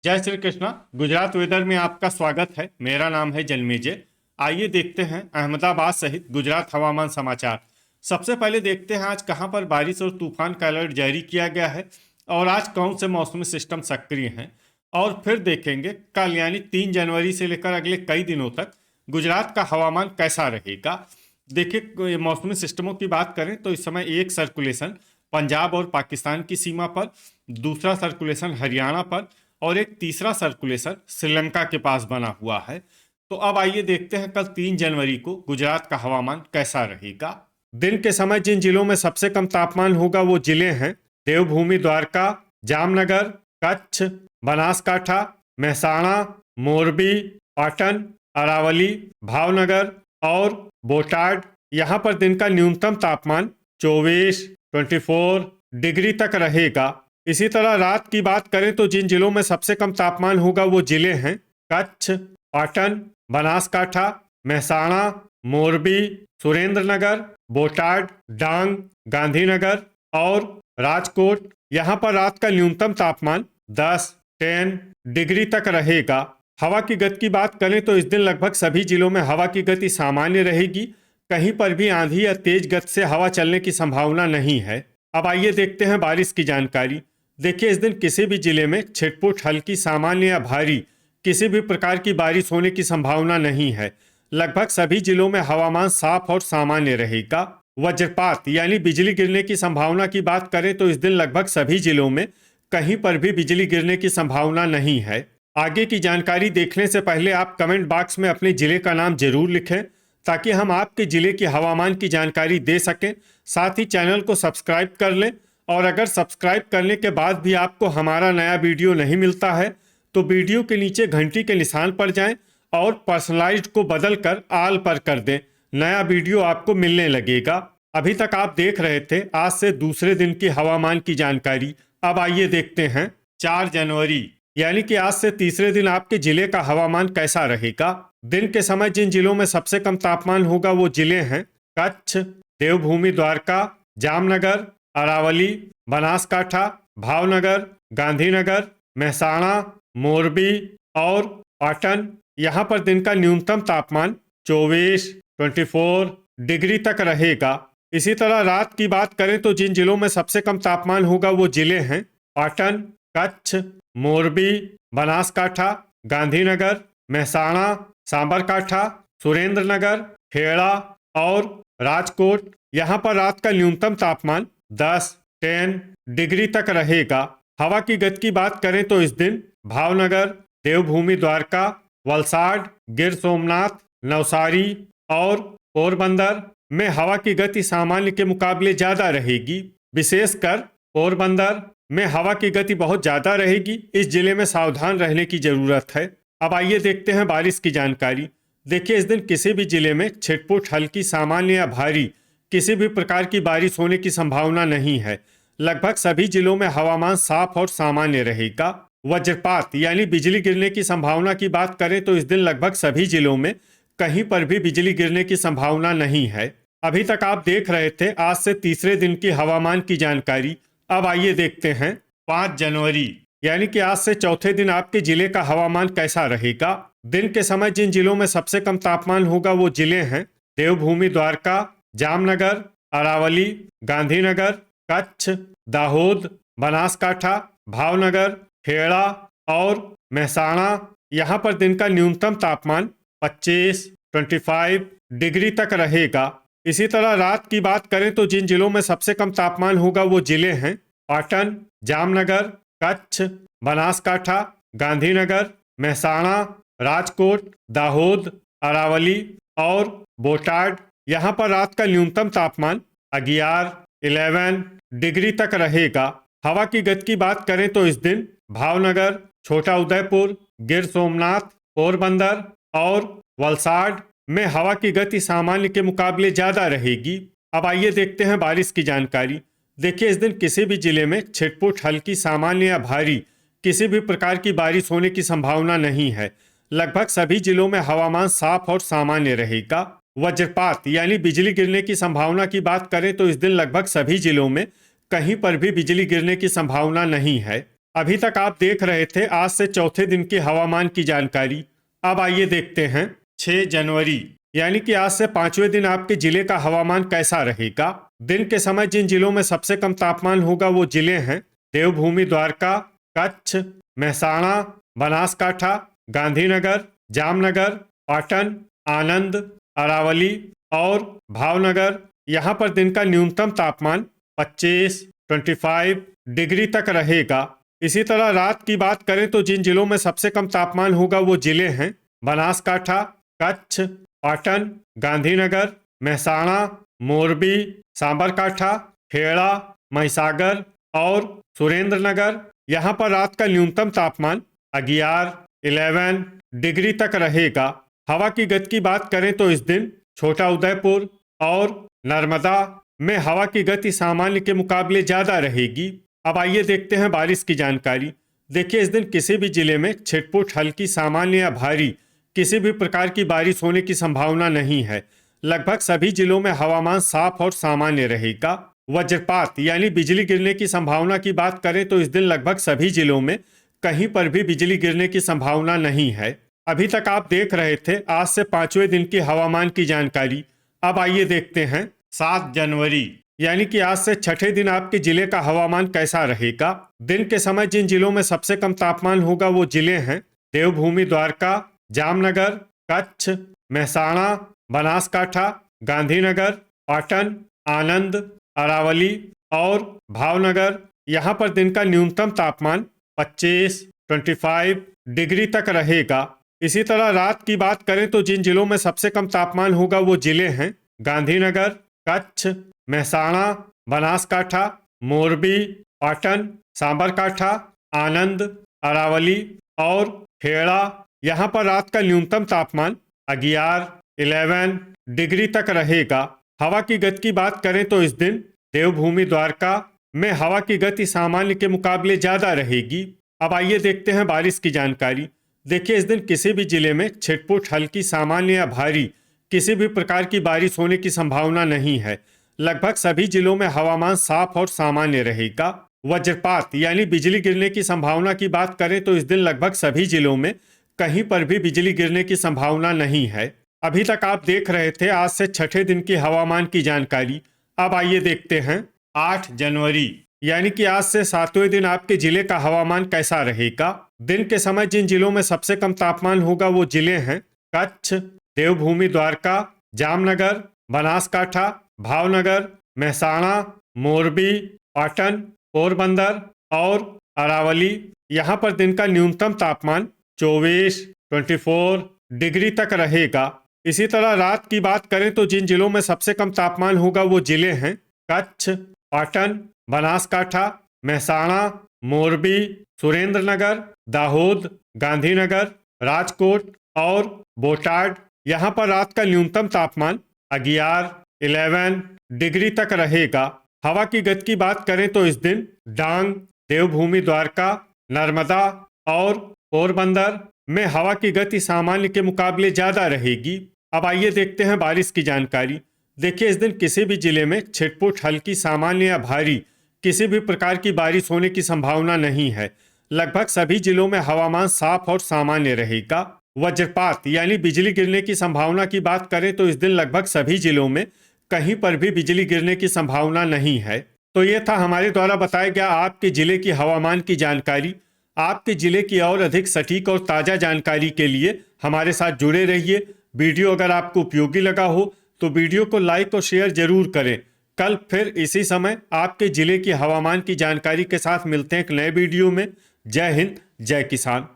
जय श्री कृष्णा। गुजरात वेदर में आपका स्वागत है। मेरा नाम है जन्मेजय। आइए देखते हैं अहमदाबाद सहित गुजरात हवामान समाचार। सबसे पहले देखते हैं आज कहां पर बारिश और तूफान का अलर्ट जारी किया गया है और आज कौन से मौसमी सिस्टम सक्रिय हैं। और फिर देखेंगे कल यानी 3 जनवरी से लेकर अगले कई दिनों तक गुजरात का हवामान कैसा रहेगा। देखिए, मौसमी सिस्टमों की बात करें तो इस समय एक सर्कुलेशन पंजाब और पाकिस्तान की सीमा पर, दूसरा सर्कुलेशन हरियाणा पर और एक तीसरा सर्कुलेशन श्रीलंका के पास बना हुआ है। तो अब आइए देखते हैं कल 3 जनवरी को गुजरात का हवामान कैसा रहेगा। दिन के समय जिन जिलों में सबसे कम तापमान होगा वो जिले हैं देवभूमि द्वारका, जामनगर, कच्छ, बनासकाठा, महसाणा, मोरबी, पाटन, अरावली, भावनगर और बोटाड। यहाँ पर दिन का न्यूनतम तापमान 24 डिग्री तक रहेगा। इसी तरह रात की बात करें तो जिन जिलों में सबसे कम तापमान होगा वो जिले हैं कच्छ, पाटन, बनासकाठा, महसाणा, मोरबी, सुरेंद्रनगर, बोटाड, डांग, गांधीनगर और राजकोट। यहाँ पर रात का न्यूनतम तापमान 10 डिग्री तक रहेगा। हवा की गति की बात करें तो इस दिन लगभग सभी जिलों में हवा की गति सामान्य रहेगी। कहीं पर भी आंधी या तेज गति से हवा चलने की संभावना नहीं है। अब आइए देखते हैं बारिश की जानकारी। देखिए, इस दिन किसी भी जिले में छिटपुट, हल्की, सामान्य या भारी किसी भी प्रकार की बारिश होने की संभावना नहीं है। लगभग सभी जिलों में हवामान साफ और सामान्य रहेगा। वज्रपात यानी बिजली गिरने की संभावना की बात करें तो इस दिन लगभग सभी जिलों में कहीं पर भी बिजली गिरने की संभावना नहीं है। आगे की जानकारी देखने से पहले आप कमेंट बॉक्स में अपने जिले का नाम जरूर लिखें ताकि हम आपके जिले की हवामान की जानकारी दे सकें। साथ ही चैनल को सब्सक्राइब कर लें और अगर सब्सक्राइब करने के बाद भी आपको हमारा नया वीडियो नहीं मिलता है तो वीडियो के नीचे घंटी के निशान पर जाएं और पर्सनलाइज्ड को बदल कर आल पर कर दें। नया वीडियो आपको मिलने लगेगा। अभी तक आप देख रहे थे आज से दूसरे दिन की हवामान की जानकारी। अब आइए देखते हैं 4 जनवरी यानी कि आज से तीसरे दिन आपके जिले का हवामान कैसा रहेगा। दिन के समय जिन जिलों में सबसे कम तापमान होगा वो जिले हैं कच्छ, देवभूमि द्वारका, जामनगर, अरावली, बनासकाठा, भावनगर, गांधीनगर, महसाणा, मोरबी और पाटन। यहाँ पर दिन का न्यूनतम तापमान 24 डिग्री तक रहेगा। इसी तरह रात की बात करें तो जिन जिलों में सबसे कम तापमान होगा वो जिले हैं पाटन, कच्छ, मोरबी, बनासकाठा, गांधीनगर, महसाणा, साबरकाठा, सुरेंद्रनगर, खेड़ा और राजकोट। यहाँ पर रात का न्यूनतम तापमान 10 डिग्री तक रहेगा। हवा की गति की बात करें तो इस दिन भावनगर, देवभूमि द्वारका, वलसाड, गिर सोमनाथ, नवसारी और पोरबंदर में हवा की गति सामान्य के मुकाबले ज्यादा रहेगी। विशेषकर पोरबंदर में हवा की गति बहुत ज्यादा रहेगी। इस जिले में सावधान रहने की जरूरत है। अब आइए देखते हैं बारिश की जानकारी। देखिए, इस दिन किसी भी जिले में छिटपुट, हल्की, सामान्य या भारी किसी भी प्रकार की बारिश होने की संभावना नहीं है। लगभग सभी जिलों में हवामान साफ और सामान्य रहेगा। वज्रपात यानी बिजली गिरने की संभावना की बात करें तो इस दिन लगभग सभी जिलों में कहीं पर भी बिजली गिरने की संभावना नहीं है। अभी तक आप देख रहे थे आज से तीसरे दिन की हवामान की जानकारी। अब आइए देखते हैं 5 जनवरी यानी कि आज से चौथे दिन आपके जिले का हवामान कैसा रहेगा। दिन के समय जिन जिलों में सबसे कम तापमान होगा वो जिले हैं देवभूमि द्वारका, जामनगर, अरावली, गांधीनगर, कच्छ, दाहोद, बनासकाठा, भावनगर, खेड़ा और महसाणा। यहाँ पर दिन का न्यूनतम तापमान 25 डिग्री तक रहेगा। इसी तरह रात की बात करें तो जिन जिलों में सबसे कम तापमान होगा वो जिले हैं पाटन, जामनगर, कच्छ, बनासकाठा, गांधीनगर, महसाणा, राजकोट, दाहोद, अरावली और बोटाड। यहाँ पर रात का न्यूनतम तापमान 11 डिग्री तक रहेगा। हवा की गति की बात करें तो इस दिन भावनगर, छोटा उदयपुर, गिर सोमनाथ, पोरबंदर और वलसाड में हवा की गति सामान्य के मुकाबले ज्यादा रहेगी। अब आइए देखते हैं बारिश की जानकारी। देखिए, इस दिन किसी भी जिले में छिटपुट, हल्की, सामान्य या भारी किसी भी प्रकार की बारिश होने की संभावना नहीं है। लगभग सभी जिलों में हवामान साफ और सामान्य रहेगा। वज्रपात यानी बिजली गिरने की संभावना की बात करें तो इस दिन लगभग सभी जिलों में कहीं पर भी बिजली गिरने की संभावना नहीं है। अभी तक आप देख रहे थे आज से चौथे दिन की हवामान की जानकारी। अब आइए देखते हैं 6 जनवरी यानी कि आज से 5वें दिन आपके जिले का हवामान कैसा रहेगा। दिन के समय जिन जिलों में सबसे कम तापमान होगा वो जिले हैं देवभूमि द्वारका, कच्छ, महसाणा, बनासकाठा, गांधीनगर, जामनगर, पाटन, आनंद, अरावली और भावनगर। यहाँ पर दिन का न्यूनतम तापमान 25 डिग्री तक रहेगा। इसी तरह रात की बात करें तो जिन जिलों में सबसे कम तापमान होगा वो जिले हैं बनासकाठा, कच्छ, पाटन, गांधीनगर, महसाणा, मोरबी, साबरकाठा, खेड़ा, महिसागर और सुरेंद्रनगर। यहाँ पर रात का न्यूनतम तापमान 11 डिग्री तक रहेगा। हवा की गति की बात करें तो इस दिन छोटा उदयपुर और नर्मदा में हवा की गति सामान्य के मुकाबले ज्यादा रहेगी। अब आइए देखते हैं बारिश की जानकारी। देखिए इस दिन किसी भी जिले में छिटपुट हल्की सामान्य या भारी किसी भी प्रकार की बारिश होने की संभावना नहीं है। लगभग सभी जिलों में हवामान साफ और सामान्य रहेगा। वज्रपात यानी बिजली गिरने की संभावना की बात करें तो इस दिन लगभग सभी जिलों में कहीं पर भी बिजली गिरने की संभावना नहीं है। अभी तक आप देख रहे थे आज से 5वें दिन की हवामान की जानकारी। अब आइए देखते हैं 7 जनवरी यानी कि आज से छठे दिन आपके जिले का हवामान कैसा रहेगा। दिन के समय जिन जिलों में सबसे कम तापमान होगा वो जिले हैं देवभूमि द्वारका, जामनगर, कच्छ, महसाणा, बनासकाठा, गांधीनगर, पाटन, आनंद, अरावली और भावनगर। यहाँ पर दिन का न्यूनतम तापमान 25 डिग्री तक रहेगा। इसी तरह रात की बात करें तो जिन जिलों में सबसे कम तापमान होगा वो जिले हैं गांधीनगर, कच्छ, महसाणा, बनासकाठा, मोरबी, पाटन, साबरकाठा, आनंद, अरावली और खेड़ा। यहाँ पर रात का न्यूनतम तापमान 11 डिग्री तक रहेगा। हवा की गति की बात करें तो इस दिन देवभूमि द्वारका में हवा की गति सामान्य के मुकाबले ज्यादा रहेगी। अब आइए देखते हैं बारिश की जानकारी। देखिए इस दिन किसी भी जिले में छिटपुट हल्की सामान्य या भारी किसी भी प्रकार की बारिश होने की संभावना नहीं है। लगभग सभी जिलों में हवामान साफ और सामान्य रहेगा। वज्रपात यानी बिजली गिरने की संभावना की बात करें तो इस दिन लगभग सभी जिलों में कहीं पर भी बिजली गिरने की संभावना नहीं है। अभी तक आप देख रहे थे आज से छठे दिन की हवामान की जानकारी। अब आइए देखते हैं 8 जनवरी यानी कि आज से 7वें दिन आपके जिले का हवामान कैसा रहेगा। दिन के समय जिन जिलों में सबसे कम तापमान होगा वो जिले हैं कच्छ, देवभूमि द्वारका, जामनगर, बनासकाठा, भावनगर, महसाणा, मोरबी, पाटन, पोरबंदर और अरावली। यहाँ पर दिन का न्यूनतम तापमान 24 डिग्री तक रहेगा। इसी तरह रात की बात करें तो जिन जिलों में सबसे कम तापमान होगा वो जिले हैं कच्छ, पाटन, बनासकाठा, महसाणा, मोरबी, सुरेंद्रनगर, दाहोद, गांधीनगर, राजकोट और बोटाड। यहाँ पर रात का न्यूनतम तापमान 11 डिग्री तक रहेगा। हवा की गति की बात करें तो इस दिन डांग, देवभूमि द्वारका, नर्मदा और पोरबंदर में हवा की गति सामान्य के मुकाबले ज्यादा रहेगी। अब आइए देखते हैं बारिश की जानकारी। देखिए इस दिन किसी भी जिले में छिटपुट हल्की सामान्य या भारी किसी भी प्रकार की बारिश होने की संभावना नहीं है। लगभग सभी जिलों में हवामान साफ और सामान्य रहेगा। वज्रपात यानी बिजली गिरने की संभावना की बात करें तो इस दिन लगभग सभी जिलों में कहीं पर भी बिजली गिरने की संभावना नहीं है। तो ये था हमारे द्वारा बताया गया आपके जिले की हवामान की जानकारी। आपके जिले की और अधिक सटीक और ताज़ा जानकारी के लिए हमारे साथ जुड़े रहिए। वीडियो अगर आपको उपयोगी लगा हो तो वीडियो को लाइक और शेयर जरूर करें। कल फिर इसी समय आपके जिले की हवामान की जानकारी के साथ मिलते हैं एक नए वीडियो में। जय हिंद, जय किसान।